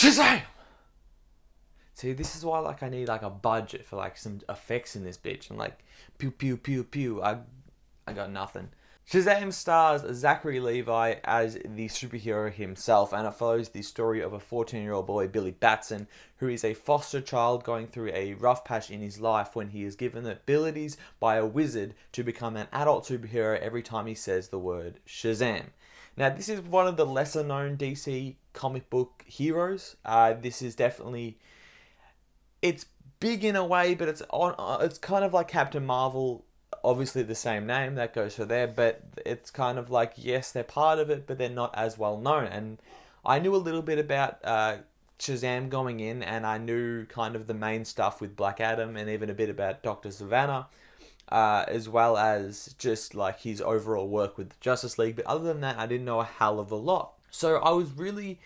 Shazam! See, this is why like I need like a budget for like some effects in this bitch. And like pew pew pew pew. I got nothing. Shazam stars Zachary Levi as the superhero himself, and it follows the story of a 14-year-old boy, Billy Batson, who is a foster child going through a rough patch in his life when he is given the abilities by a wizard to become an adult superhero every time he says the word Shazam. Now, this is one of the lesser known DC comic book heroes. This is definitely... It's big in a way, but it's kind of like Captain Marvel. Obviously the same name, that goes for there, but it's kind of like, yes, they're part of it, but they're not as well known. And I knew a little bit about Shazam going in, and I knew kind of the main stuff with Black Adam, and even a bit about Dr. Savannah, as well as just like his overall work with the Justice League. But other than that, I didn't know a hell of a lot. So I was really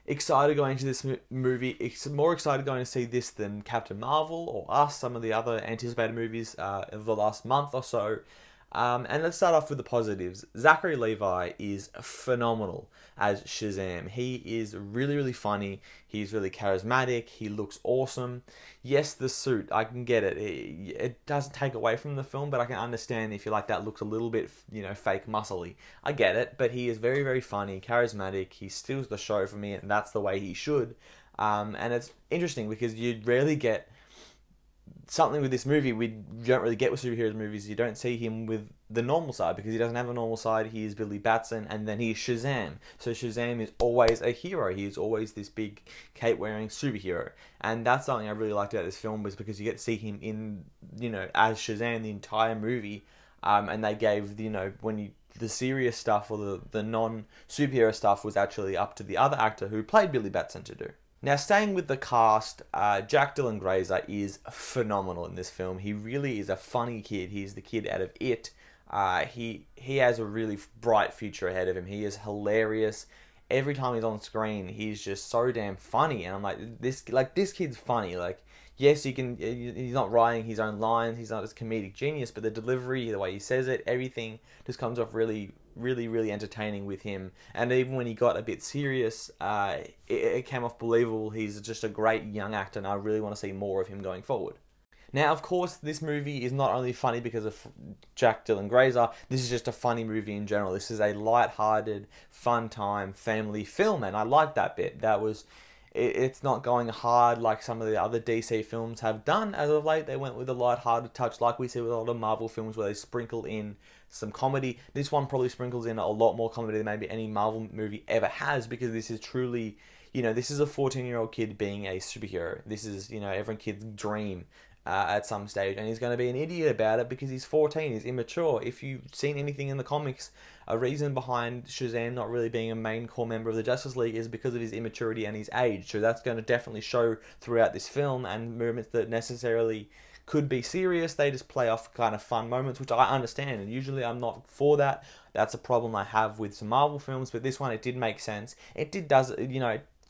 excited going to this movie. It's more excited going to see this than Captain Marvel or Us, some of the other anticipated movies of the last month or so. And let's start off with the positives. Zachary Levi is phenomenal as Shazam. He is really, really funny. He's really charismatic. He looks awesome. Yes, the suit, I can get it. It doesn't take away from the film, but I can understand if you like that looks a little bit, fake muscly. I get it, but he is very, very funny, charismatic. He steals the show for me, and that's the way he should. And it's interesting because you rarely get something with this movie we don't really get with superheroes movies. You don't see him with the normal side because he doesn't have a normal side. He is Billy Batson, and then he's Shazam. So Shazam is always a hero. He is always this big cape-wearing superhero. And that's something I really liked about this film, was because you get to see him in, as Shazam the entire movie. And they gave, the serious stuff or the non-superhero stuff was actually up to the other actor who played Billy Batson to do. Now, staying with the cast, Jack Dylan Grazer is phenomenal in this film. He really is a funny kid. He's the kid out of It. He has a really bright future ahead of him. He is hilarious. Every time he's on screen, he's just so damn funny. And I'm like, this kid's funny. Like, yes, he's not writing his own lines. He's not this comedic genius, but the delivery, the way he says it, everything just comes off really, really, really entertaining with him. And even when he got a bit serious, it came off believable. He's just a great young actor, and I really want to see more of him going forward. Now, of course, this movie is not only funny because of Jack Dylan Grazer. This is just a funny movie in general. This is a light-hearted, fun time family film, and I like that bit. It's not going hard like some of the other DC films have done as of late. They went with a light-hearted touch like we see with a lot of Marvel films where they sprinkle in some comedy. This one probably sprinkles in a lot more comedy than maybe any Marvel movie ever has, because this is truly, this is a 14-year-old kid being a superhero. This is, every kid's dream at some stage, and he's going to be an idiot about it because he's 14, he's immature. If you've seen anything in the comics, a reason behind Shazam not really being a main core member of the Justice League is because of his immaturity and his age. So that's going to definitely show throughout this film, and moments that necessarily could be serious, they just play off kind of fun moments, which I understand, and usually I'm not for that. That's a problem I have with some Marvel films, but this one, it did make sense. It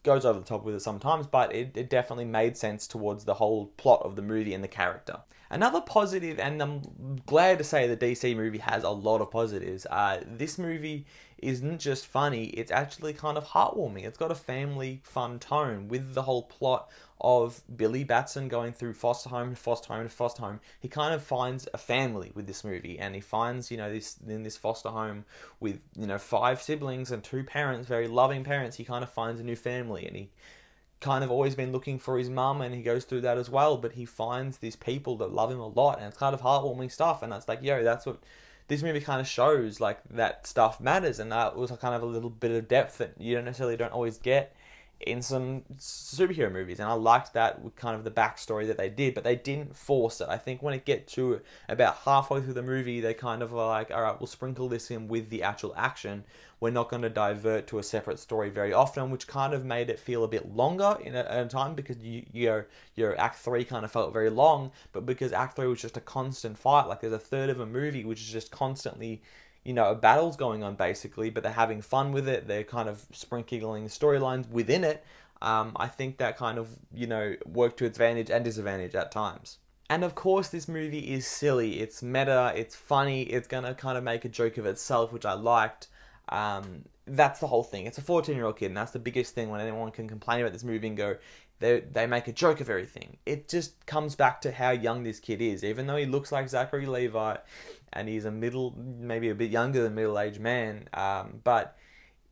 goes over the top with it sometimes, but it definitely made sense towards the whole plot of the movie and the character. Another positive, and I'm glad to say the DC movie has a lot of positives, this movie isn't just funny, it's actually kind of heartwarming. It's got a family fun tone with the whole plot of Billy Batson going through foster home to foster home to foster home. He kind of finds a family with this movie, and he finds, this foster home with, 5 siblings and 2 parents, very loving parents. He kind of finds a new family, and he kind of always been looking for his mum, and he goes through that as well, but he finds these people that love him a lot, and it's kind of heartwarming stuff, and that's like, that's what this movie kind of shows, like, that stuff matters, and that was kind of a little bit of depth that you don't always get in some superhero movies, and I liked that with kind of the backstory that they did, but they didn't force it. I think when it get to about halfway through the movie, they kind of are like, alright, we'll sprinkle this in with the actual action. We're not going to divert to a separate story very often, which kind of made it feel a bit longer in a time, because your Act 3 kind of felt very long, but because Act 3 was just a constant fight, like there's a third of a movie which is just constantly a battle's going on basically, but they're having fun with it. They're kind of sprinkling storylines within it. I think that kind of, worked to its advantage and disadvantage at times. And of course, this movie is silly. It's meta, it's funny, it's going to kind of make a joke of itself, which I liked. that's the whole thing. It's a 14-year-old kid, and that's the biggest thing when anyone can complain about this movie and go, they make a joke of everything. It just comes back to how young this kid is. Even though he looks like Zachary Levi, and he's maybe a bit younger than middle-aged man, but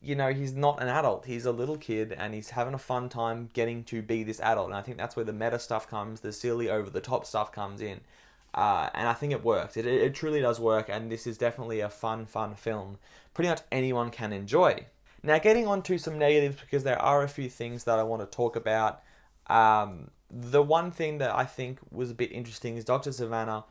you know, he's not an adult. He's a little kid, and he's having a fun time getting to be this adult. And I think that's where the meta stuff comes, the silly, over-the-top stuff comes in. And I think it works. It truly does work, and this is definitely a fun film. Pretty much anyone can enjoy. Now, getting on to some negatives, because there are a few things that I want to talk about. The one thing that I think was a bit interesting is Dr. Savannah.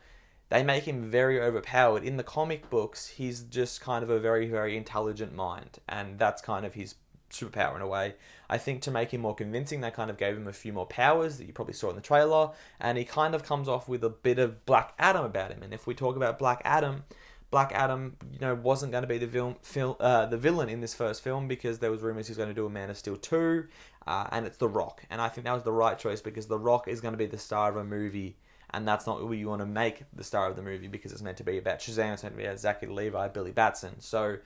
They make him very overpowered. In the comic books, he's just kind of a very, very intelligent mind, and that's kind of his superpower in a way. I think to make him more convincing, they kind of gave him a few more powers that you probably saw in the trailer, and he kind of comes off with a bit of Black Adam about him. And if we talk about Black Adam, you know, wasn't going to be the villain in this first film, because there was rumors he was going to do a Man of Steel 2, and it's The Rock. And I think that was the right choice, because The Rock is going to be the star of a movie, and that's not what you want to make the star of the movie, because it's meant to be about Shazam, it's meant to be about Zachary Levi, Billy Batson. So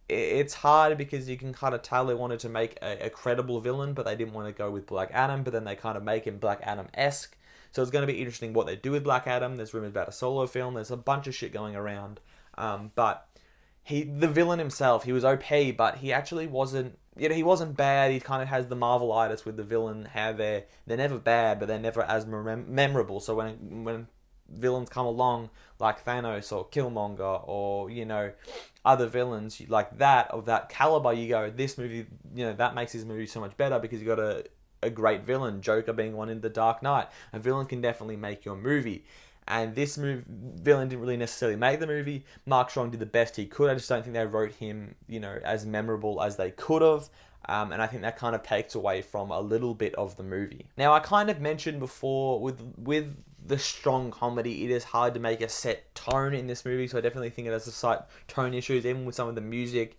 it's hard, because you can kind of tell they wanted to make a credible villain, but they didn't want to go with Black Adam, but then they kind of make him Black Adam-esque. So it's going to be interesting what they do with Black Adam. There's rumors about a solo film. There's a bunch of shit going around. But the villain himself, he was OP, but he actually wasn't, you know, he wasn't bad. He kind of has the Marvel-itis with the villain, how they're never bad, but they're never as memorable. So when villains come along, like Thanos or Killmonger, or, you know, other villains like that, of that caliber, you go, this movie, you know, that makes this movie so much better, because you got a great villain, Joker being one in The Dark Knight. A villain can definitely make your movie. And this villain didn't really necessarily make the movie. Mark Strong did the best he could. I just don't think they wrote him, you know, as memorable as they could have. And I think that kind of takes away from a little bit of the movie. Now, I kind of mentioned before, with the strong comedy, it is hard to make a set tone in this movie. So I definitely think it has a slight tone issues, even with some of the music.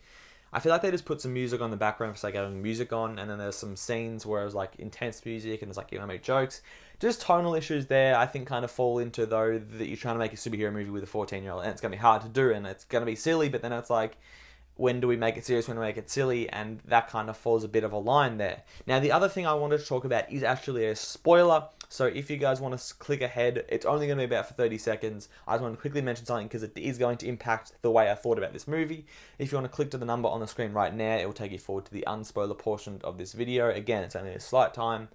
I feel like they just put some music on the background for sake of having music on, and then there's some scenes where it was like intense music and it's like, you know, make jokes. Just tonal issues there, I think, kind of fall into, though, that you're trying to make a superhero movie with a 14-year-old, and it's going to be hard to do, and it's going to be silly, but then it's like, when do we make it serious, when do we make it silly, and that kind of falls a bit of a line there. Now, the other thing I wanted to talk about is actually a spoiler, so if you guys want to click ahead, it's only going to be about for 30 seconds. I just want to quickly mention something, because it is going to impact the way I thought about this movie. If you want to click to the number on the screen right now, it will take you forward to the unspoiler portion of this video. Again, it's only a slight time.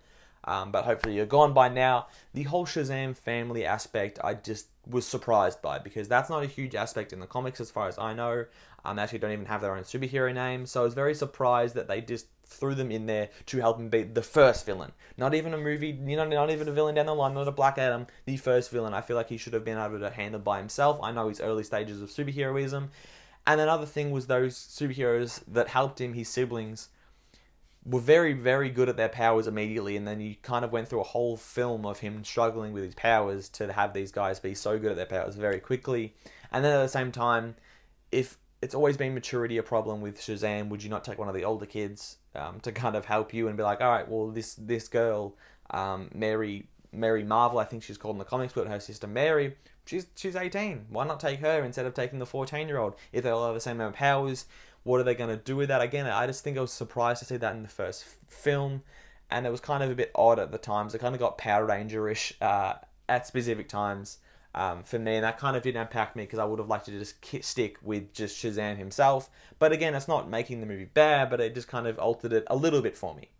But hopefully you're gone by now. The whole Shazam family aspect, I just was surprised by, because that's not a huge aspect in the comics as far as I know. They actually don't even have their own superhero name, so I was very surprised that they just threw them in there to help him beat the first villain. Not even a movie, you know, not even a villain down the line, not a Black Adam, the first villain. I feel like he should have been able to handle by himself. I know his early stages of superheroism. And another thing was those superheroes that helped him, his siblings, were very, very good at their powers immediately, and then you kind of went through a whole film of him struggling with his powers to have these guys be so good at their powers very quickly. And then at the same time, if it's always been maturity a problem with Shazam, would you not take one of the older kids to kind of help you and be like, all right, well, this girl, Mary Marvel, I think she's called in the comics, but her sister Mary, she's 18. Why not take her instead of taking the 14-year-old? If they all have the same amount of powers, what are they going to do with that? Again, I just think I was surprised to see that in the first film, and it was kind of a bit odd at the times. It kind of got Power Ranger-ish at specific times for me, and that kind of didn't impact me, because I would have liked to just stick with just Shazam himself. But again, it's not making the movie bad, but it just kind of altered it a little bit for me.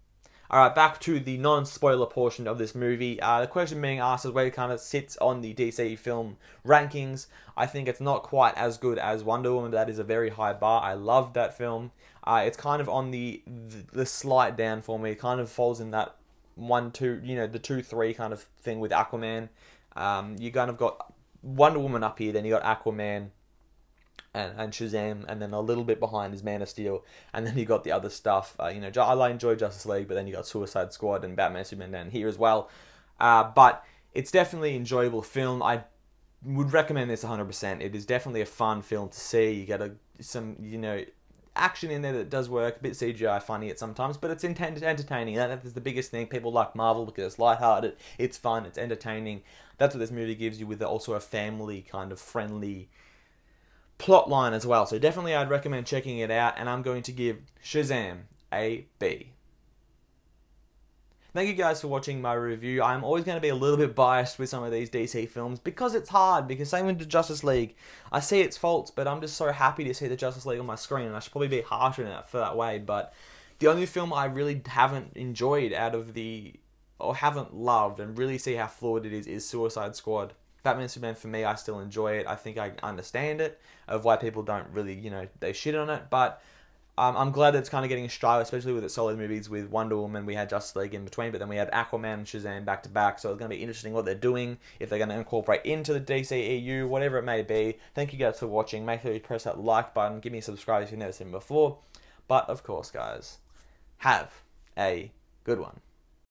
Alright, back to the non-spoiler portion of this movie. The question being asked is where it kind of sits on the DC film rankings. I think it's not quite as good as Wonder Woman. That is a very high bar. I loved that film. It's kind of on the slight down for me. It kind of falls in that 1, 2, you know, the 2, 3 kind of thing with Aquaman. You kind of got Wonder Woman up here, then you got Aquaman and Shazam, and then a little bit behind is Man of Steel, and then you got the other stuff. You know, I enjoy Justice League, but then you got Suicide Squad and Batman Superman down here as well. But it's definitely an enjoyable film. I would recommend this 100%. It is definitely a fun film to see. You get some, you know, action in there that does work, a bit CGI funny at sometimes, but it's entertaining. That is the biggest thing. People like Marvel because it's lighthearted, it's fun, it's entertaining. That's what this movie gives you, with also a family kind of friendly plot line as well. So definitely I'd recommend checking it out, and I'm going to give Shazam a B. Thank you guys for watching my review. I'm always going to be a little bit biased with some of these DC films because it's hard, because same with the Justice League. I see its faults, but I'm just so happy to see the Justice League on my screen, and I should probably be harsher in that for that way, but the only film I really haven't enjoyed out of the, or haven't loved and really see how flawed it is Suicide Squad. Batman Superman, for me, I still enjoy it. I think I understand it, of why people don't really, you know, they shit on it, but I'm glad that it's kind of getting a stride, especially with its solid movies. With Wonder Woman, we had Justice League in between, but then we had Aquaman and Shazam back to back, so it's going to be interesting what they're doing, if they're going to incorporate into the DCEU, whatever it may be. Thank you guys for watching. Make sure you press that like button, give me a subscribe if you've never seen me before. But, of course, guys, have a good one.